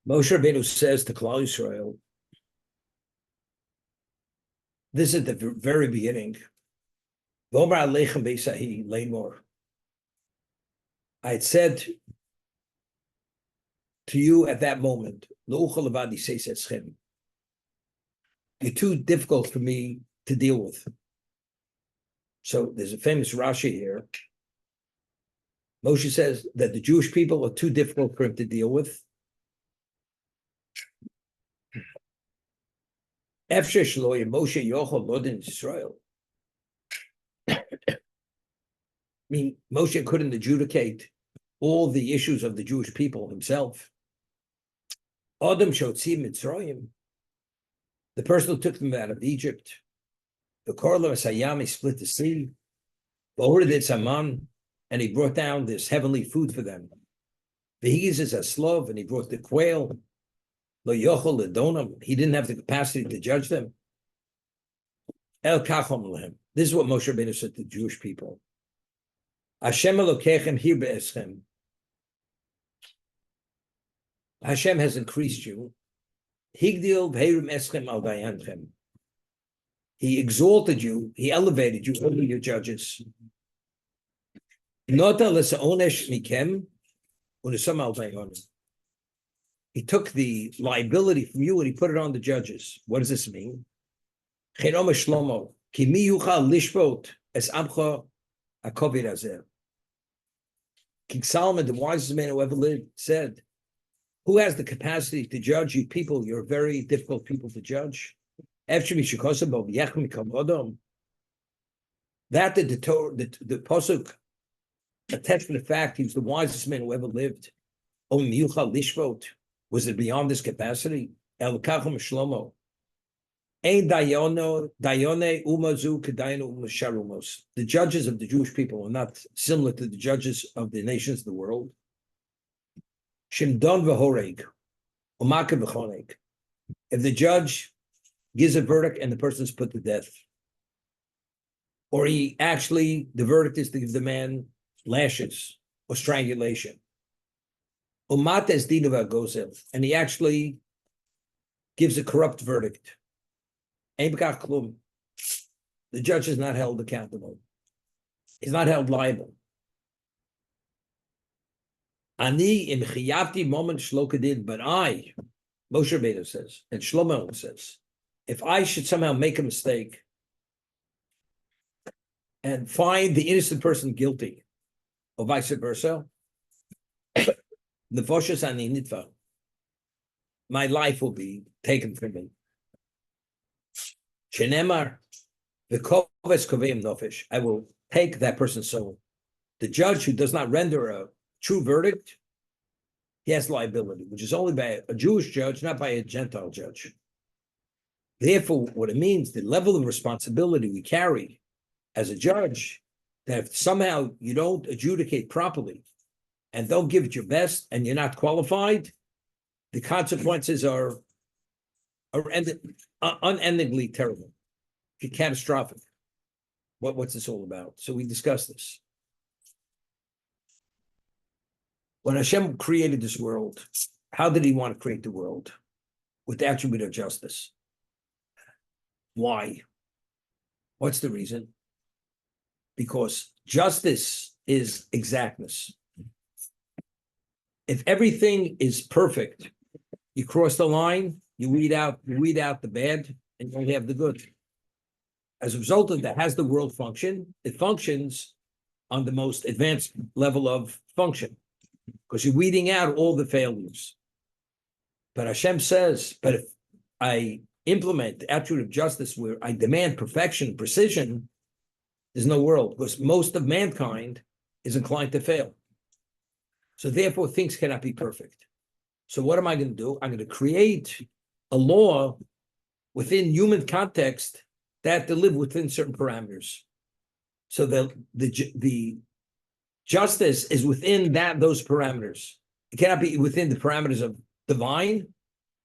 Moshe Rabbeinu says to Klal Yisrael, this is the very beginning. V'omar aleichem beisahi leimor. I had said to you at that moment, L'uchal avadi seis eschem. You're too difficult for me to deal with. So there's a famous Rashi here. Moshe says that the Jewish people are too difficult for him to deal with. Efshesh lo Moshe yochel lodin Israel. I mean, Moshe couldn't adjudicate all the issues of the Jewish people himself. Adam shotzim Mitzrayim, the person who took them out of Egypt. The Korla Sayam, he split the sea. V'oredit Saman, and he brought down this heavenly food for them. V'higis is a slov, and he brought the quail. Lo yochel ledonam, he didn't have the capacity to judge them. El kachom lehem. This is what Moshe Rabbeinu said to the Jewish people. Hashem Elokechem hir be'eschem. Hashem has increased you. Higdil v'herim eschem al dayanchem. He exalted you. He elevated you over your judges. Nota l'sa'onesh mikem u'nesam al dayanim. He took the liability from you and he put it on the judges. What does this mean? Chenom Shlomo ki mi yuchal lishpot es amcha hakovir hazeh. King Solomon, the wisest man who ever lived, said, who has the capacity to judge you people? You're very difficult people to judge. That the Pasuk attests to the fact he was the wisest man who ever lived. Was it beyond this capacity? El Kacham Shlomo. The judges of the Jewish people are not similar to the judges of the nations of the world. Shimdon v'horeg, u'makev v'choneg. If the judge gives a verdict and the person is put to death, or the verdict is to give the man lashes or strangulation, umates dinu v'agozel, and he actually gives a corrupt verdict, the judge is not held accountable. He's not held liable. Ani im chiyavti moment shlokadin, but I, Moshe Rabbeinu says, and Shlomo says, if I should somehow make a mistake and find the innocent person guilty, or vice versa, nefoshes ani nitva, my life will be taken from me. Shenemar, the koves koveim nofesh, I will take that person's soul. The judge who does not render a true verdict, he has liability, which is only by a Jewish judge, not by a Gentile judge. Therefore, what it means, the level of responsibility we carry as a judge, that if somehow you don't adjudicate properly and don't give it your best and you're not qualified, the consequences are unendingly terrible, catastrophic. What's this all about? So we discussed this. When Hashem created this world, how did he want to create the world? With the attribute of justice. Why? What's the reason? Because justice is exactness. If everything is perfect, you cross the line, you weed out the bad, and you only have the good. As a result of that, has the world function? It functions on the most advanced level of function, because you're weeding out all the failures. But Hashem says, but if I implement the attribute of justice where I demand perfection, precision, there's no world, because most of mankind is inclined to fail. So therefore, things cannot be perfect. So what am I going to do? I'm going to create a law within human context that have to live within certain parameters. So the justice is within those parameters. It cannot be within the parameters of divine.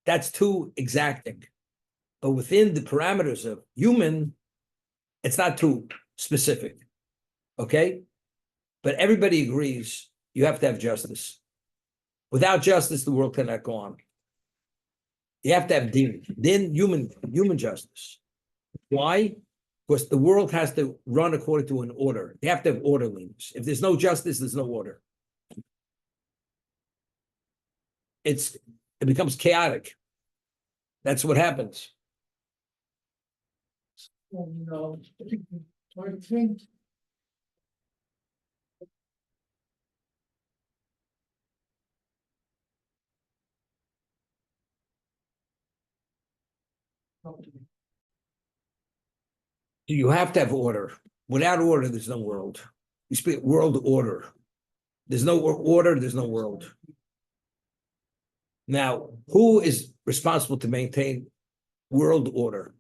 That's too exacting. But within the parameters of human, it's not too specific. Okay? But everybody agrees you have to have justice. Without justice, the world cannot go on. You have to have din. Din, human justice. Why? Because the world has to run according to an order. You have to have orderliness. If there's no justice, there's no order. It becomes chaotic. That's what happens. I think You have to have order. Without order, there's no world. You speak world order. There's no order, there's no world. Now, who is responsible to maintain world order?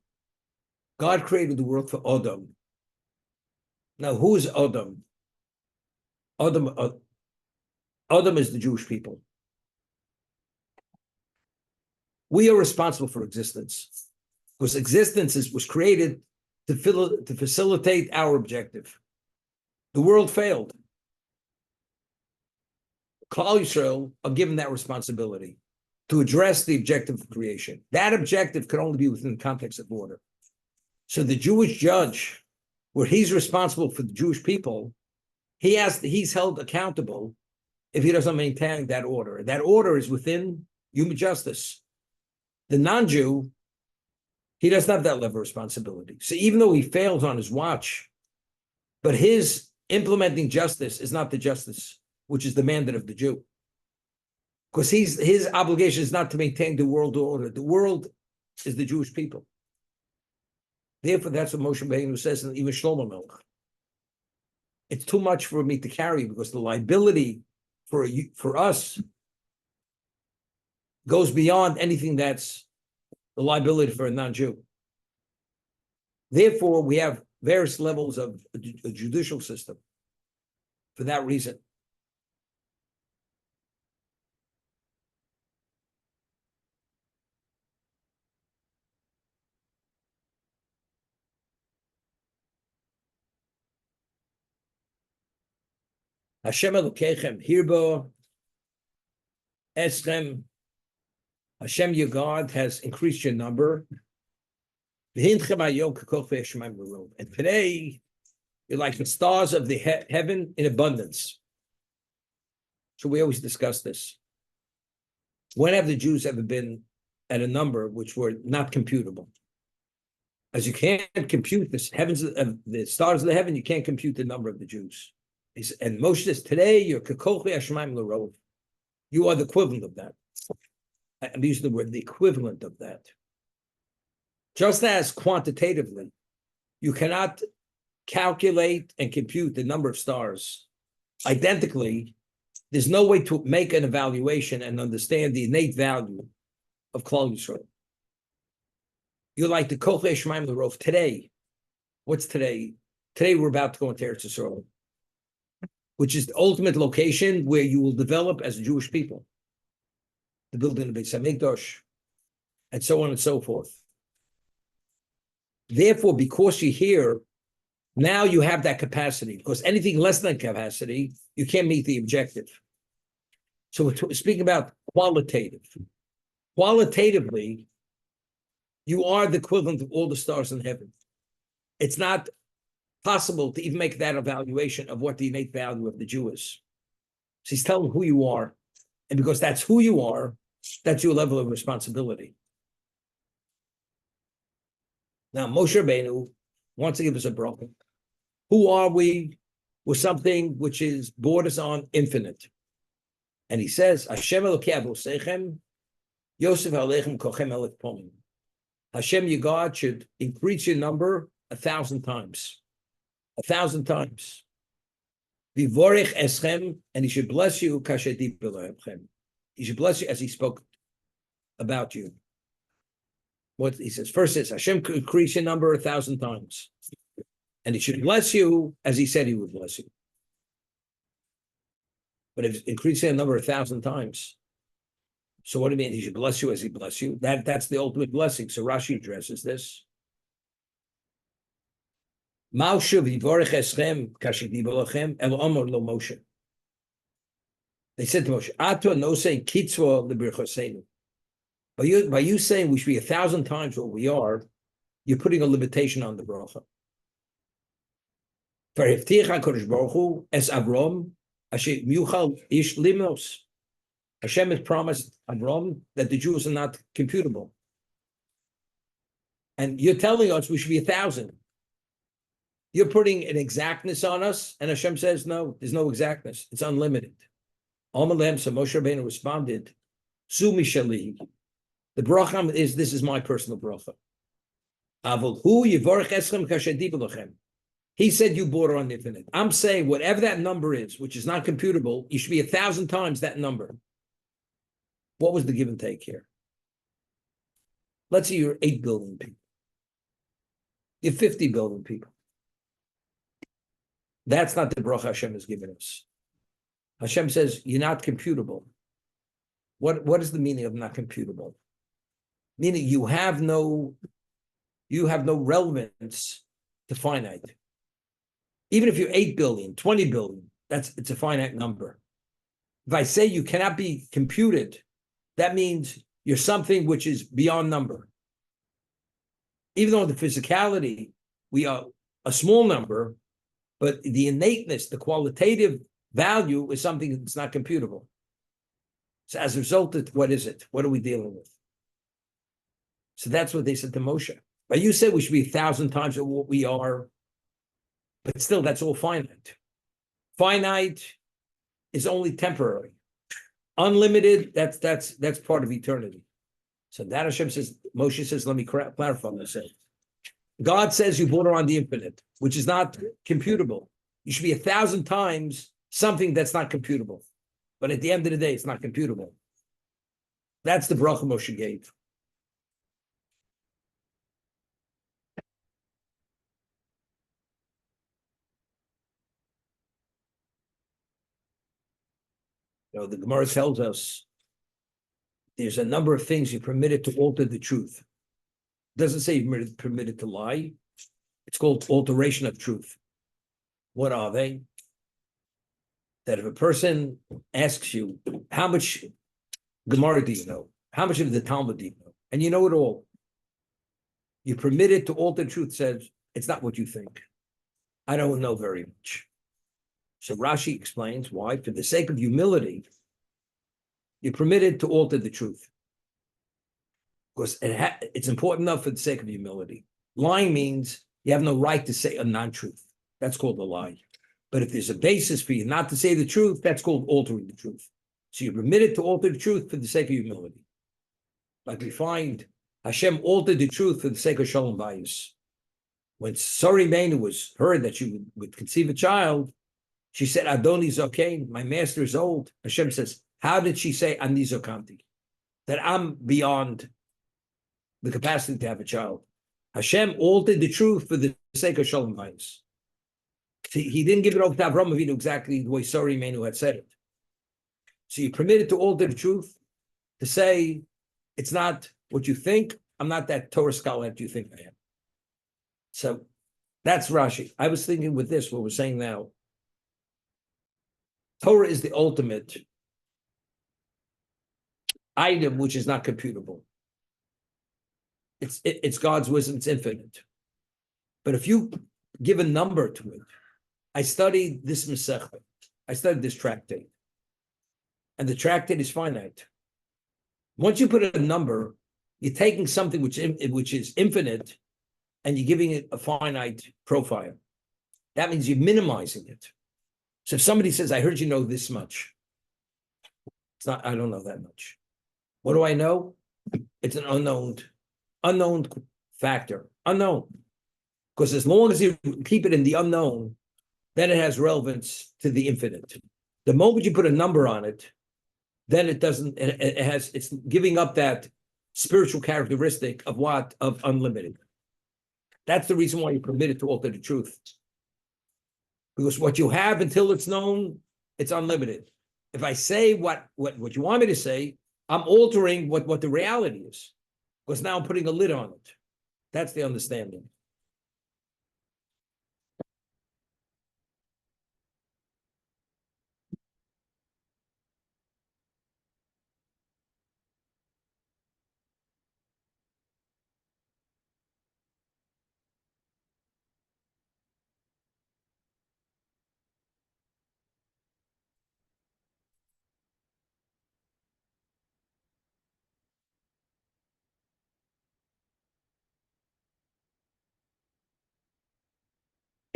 God created the world for Adam. Now, who is Adam? Adam is the Jewish people. We are responsible for existence because existence was created to facilitate our objective. The world failed. Klal Yisrael are given that responsibility to address the objective of creation. That objective can only be within the context of order. So the Jewish judge, where he's responsible for the Jewish people, he's held accountable if he doesn't maintain that order. That order is within human justice. The non-Jew, he doesn't have that level of responsibility. So even though he fails on his watch, but his implementing justice is not the justice which is demanded of the Jew. Because his obligation is not to maintain the world order. The world is the Jewish people. Therefore, that's what Moshe Rabbeinu says, and even Shlomo Melech. It's too much for me to carry because the liability for us goes beyond anything that's the liability for a non-Jew. Therefore, we have various levels of a judicial system for that reason. Hashem Elokechem Hirbo Eschem. Hashem, your God, has increased your number. And today, you're like the stars of the heaven in abundance. So we always discuss this. When have the Jews ever been at a number which were not computable? As you can't compute the stars of the heaven, you can't compute the number of the Jews. And Moshe says, today, you're Kekochi Hashemaim L'Rov. You are the equivalent of that. I'm using the word, the equivalent of that. Just as quantitatively, you cannot calculate and compute the number of stars identically, there's no way to make an evaluation and understand the innate value of Klal Yisrael. You're like the Kochei Shemaim L'Rov today. What's today? Today we're about to go into Eretz Yisrael, which is the ultimate location where you will develop as a Jewish people. The building of Beis Hamikdash, and so on and so forth. Therefore, because you're here, now you have that capacity, because anything less than capacity, you can't meet the objective. So we're speaking about qualitative. Qualitatively, you are the equivalent of all the stars in heaven. It's not possible to even make that evaluation of what the innate value of the Jew is. So he's telling who you are. And because that's who you are, that's your level of responsibility. Now, Moshe Rabbeinu wants to give us a bracha. Who are we? We're something which is borders on infinite. And he says, Hashem Elokei Avosechem, Yosef Aleichem Kochem Elef Pomim. Hashem, your God, should increase your number 1,000 times. 1,000 times. Vivorech Eschem, and he should bless you, Kashedi Belohem. He should bless you as he spoke about you. What he says, first is Hashem could increase your number 1,000 times. And he should bless you as he said he would bless you. But if increasing your number 1,000 times, so what do you mean? He should bless you as he bless you. That's the ultimate blessing. So Rashi addresses this. Moshe v'yivorech eschem kashidi b'lochem el omer lo Moshe. They said to Moshe, Ato nosei kitzvo lebrichosenu. By you saying we should be 1,000 times what we are, you're putting a limitation on the bracha. Hashem has promised Avram that the Jews are not computable. And you're telling us we should be 1,000. You're putting an exactness on us, and Hashem says, no, there's no exactness. It's unlimited. Amalem, so Moshe Rabbeinu responded, Sumi Shali. The bracha is, this is my personal bracha. He said you border on infinite. I'm saying whatever that number is, which is not computable, you should be 1,000 times that number. What was the give and take here? Let's say you're 8 billion people. You're 50 billion people. That's not the bracha Hashem has given us. Hashem says you're not computable. What is the meaning of not computable? Meaning you have no relevance to finite. Even if you're 8 billion, 20 billion, it's a finite number. If I say you cannot be computed, that means you're something which is beyond number. Even though in the physicality, we are a small number, but the innateness, the qualitative value is something that's not computable. So as a result, what is it? What are we dealing with? So that's what they said to Moshe. But you said we should be 1,000 times what we are, but still, that's all finite. Finite is only temporary. Unlimited, that's part of eternity. So that Hashem says, Moshe says, let me clarify this. God says you border on the infinite, which is not computable. You should be 1,000 times something that's not computable. But at the end of the day, it's not computable. That's the bracha Moshe gave. The Gemara tells us there's a number of things you're permitted to alter the truth. It doesn't say you're permitted to lie. It's called alteration of truth. What are they? That if a person asks you, how much Gemara do you know? How much of the Talmud do you know? And you know it all. You're permitted to alter the truth, says, it's not what you think. I don't know very much. So Rashi explains why, for the sake of humility, you're permitted to alter the truth. Because it's important enough for the sake of humility. Lying means you have no right to say a non-truth. That's called a lie. But if there's a basis for you not to say the truth, that's called altering the truth. So you're permitted to alter the truth for the sake of humility. Like we find Hashem altered the truth for the sake of Shalom Bayis. When Sari Menu was heard that she would conceive a child, she said, Adoni Zokain, my master is old. Hashem says, how did she say Ani Zokanti? That I'm beyond the capacity to have a child. Hashem altered the truth for the sake of Shalom Bayis. He didn't give it over to Avraham Avinu exactly the way Sari Menu had said it. So you're permitted to alter the truth, to say, it's not what you think. I'm not that Torah scholar that you think I am. So that's Rashi. I was thinking with this, what we're saying now, Torah is the ultimate item which is not computable. It's God's wisdom, it's infinite. But if you give a number to it, I studied this Masechta, I studied this tractate, and the tractate is finite. Once you put a number, you're taking something which is infinite, and you're giving it a finite profile. That means you're minimizing it. So if somebody says, I heard you know this much, it's not, I don't know that much. What do I know? It's an unknown factor, unknown. Because as long as you keep it in the unknown, then it has relevance to the infinite. The moment you put a number on it, then it doesn't, it's giving up that spiritual characteristic of what? Of unlimited. That's the reason why you're permitted to alter the truth. Because what you have until it's known, it's unlimited. If I say what you want me to say, I'm altering what the reality is. Because now I'm putting a lid on it. That's the understanding.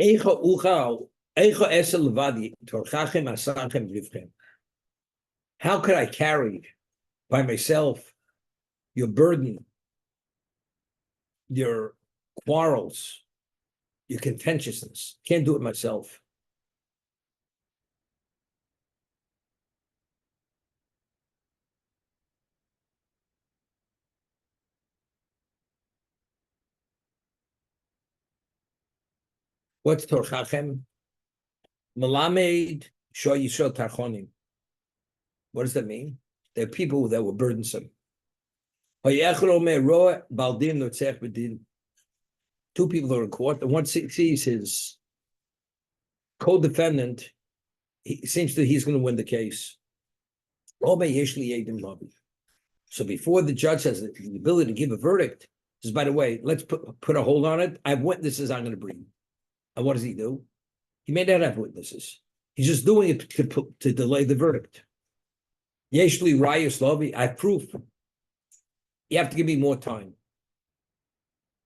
Eicha uchal, eicha esel levadi, torchachem asachem drivchem. How could I carry by myself your burden, your quarrels, your contentiousness? Can't do it myself. What's torchachem? Malamed sho yisrael tarchonim. What does that mean? They're people that were burdensome. Two people are in court. The one sees his co-defendant. He seems that he's going to win the case. So before the judge has the ability to give a verdict, says, by the way, let's put a hold on it. I have witnesses I'm going to bring. And what does he do? He may not have witnesses. He's just doing it to delay the verdict. Yeshli Rayus Lovi, I have proof. You have to give me more time.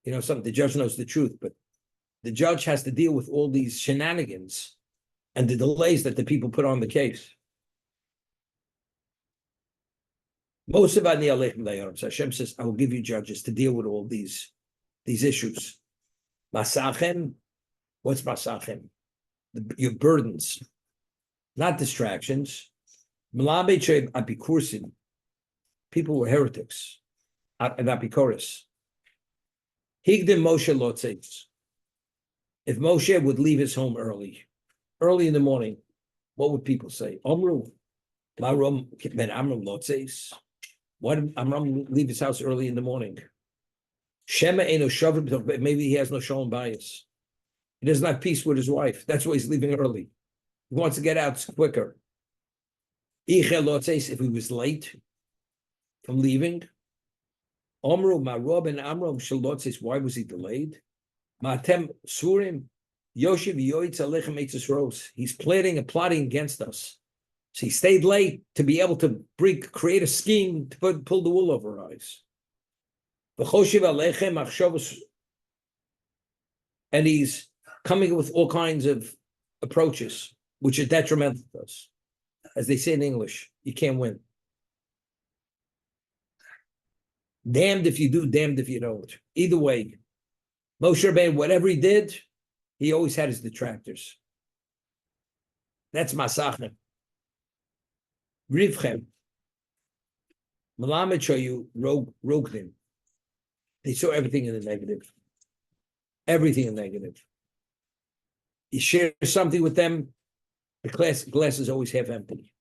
You know, the judge knows the truth, but the judge has to deal with all these shenanigans and the delays that the people put on the case. Most of Hashem says, I will give you judges to deal with all these issues. Masachem, what's masachem? Your burdens, not distractions. People were heretics, and apikoris. Higdim Moshe Lotzeitz. If Moshe would leave his home early in the morning, what would people say? Omru, Marom ben Amram Lotzeitz. Why did Amram leave his house early in the morning? Shema Eno Shavim, maybe he has no shalom bias. He doesn't have peace with his wife. That's why he's leaving early. He wants to get out quicker. If he was late from leaving, Omru Marob and Amram Shalotzis, why was he delayed? Matem Surim, Yoshiv Yoitz Alechem Eitzes Rose. He's planning and plotting against us. So he stayed late to be able to create a scheme to pull the wool over our eyes. And he's coming with all kinds of approaches, which are detrimental to us. As they say in English, you can't win. Damned if you do, damned if you don't. Either way, Moshe Rabbeinu, whatever he did, he always had his detractors. That's Masachem. Rivchem. Malamed Shoyu Rogdim. They saw everything in the negative. Everything in negative. You share something with them, the glass is always half empty.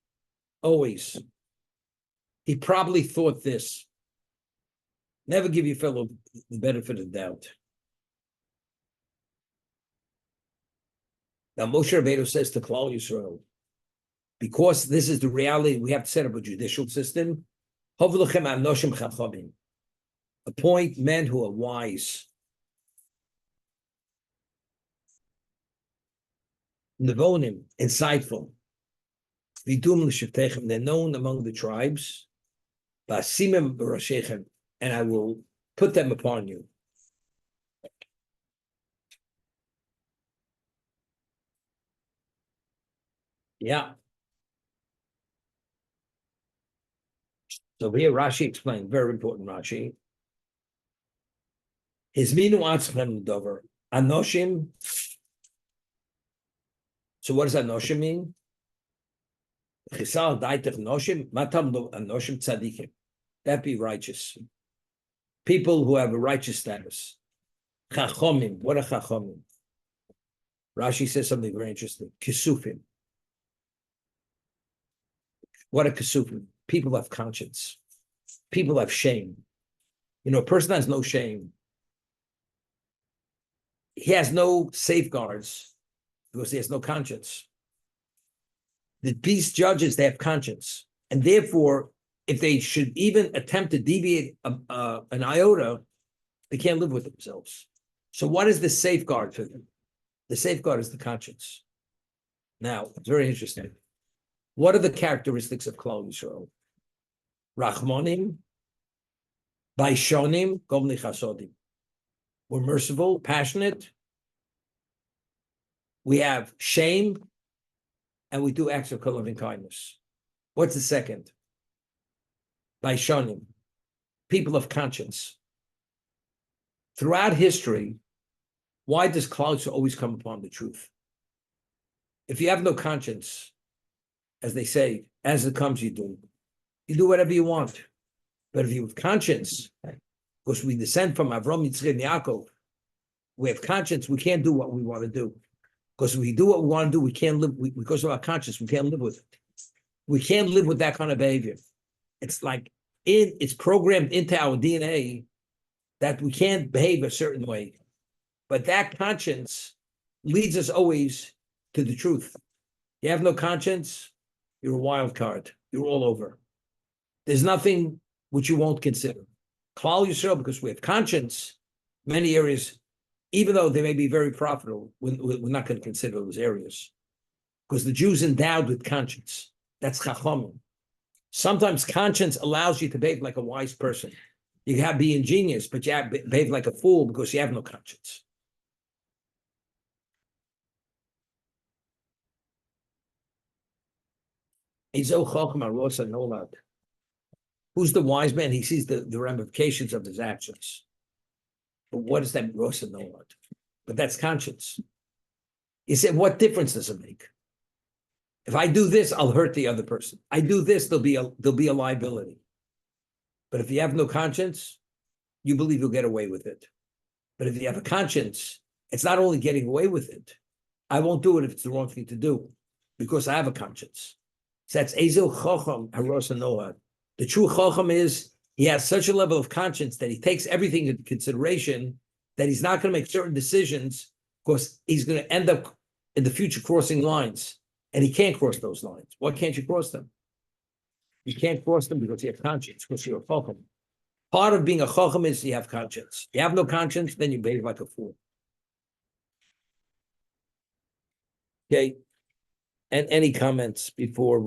Always. He probably thought this. Never give your fellow the benefit of the doubt. Now Moshe Rabbeinu says to Klal Yisrael, because this is the reality, we have to set up a judicial system. Appoint men who are wise. Nevonim, insightful. They're known among the tribes. And I will put them upon you. Yeah. So here Rashi explained, very important Rashi. His minu atzchem dover. Anoshim. So what does anoshim mean? Chisal daitech noshim. Matam anoshim tzadikim. That be righteous. People who have a righteous status. Chachomim. What are chachomim? Rashi says something very interesting. Kisufim. What are kisufim? People have conscience. People have shame. You know, a person has no shame. He has no safeguards because he has no conscience. The peace judges, they have conscience. And therefore, if they should even attempt to deviate an iota, they can't live with themselves. So what is the safeguard for them? The safeguard is the conscience. Now, it's very interesting. What are the characteristics of Klal Yisrael? Rachmanim, Baishonim, Gomli Chasodim. We're merciful, passionate, we have shame, and we do acts of loving kindness. What's the second? Baishanim, people of conscience. Throughout history, why does Klal Yisrael always come upon the truth? If you have no conscience, as they say, as it comes, you do whatever you want. But if you have conscience, because we descend from Avram, Yitzchak, and Yaakov, we have conscience, we can't do what we want to do. Because if we do what we want to do, we can't live, because of our conscience, we can't live with it. We can't live with that kind of behavior. It's like, it's programmed into our DNA that we can't behave a certain way. But that conscience leads us always to the truth. You have no conscience, you're a wild card. You're all over. There's nothing which you won't consider. Klal Yisrael, because we have conscience, many areas, even though they may be very profitable, we're not going to consider those areas. Because the Jews endowed with conscience. That's chachamim. Sometimes conscience allows you to behave like a wise person. You can be ingenious, but you have behave like a fool because you have no conscience. Who's the wise man? He sees the ramifications of his actions. But what is that rosa nolad? But that's conscience. You said, what difference does it make? If I do this, I'll hurt the other person. I do this, there'll be a liability. But if you have no conscience, you believe you'll get away with it. But if you have a conscience, it's not only getting away with it. I won't do it if it's the wrong thing to do, because I have a conscience. So that's Ezel Chocham Harosa Noad. The true Chocham is he has such a level of conscience that he takes everything into consideration, that he's not going to make certain decisions because he's going to end up in the future crossing lines. And he can't cross those lines. Why can't you cross them? You can't cross them because you have conscience, because you're a Chocham. Part of being a Chocham is you have conscience. You have no conscience, then you behave like a fool. Okay. And any comments before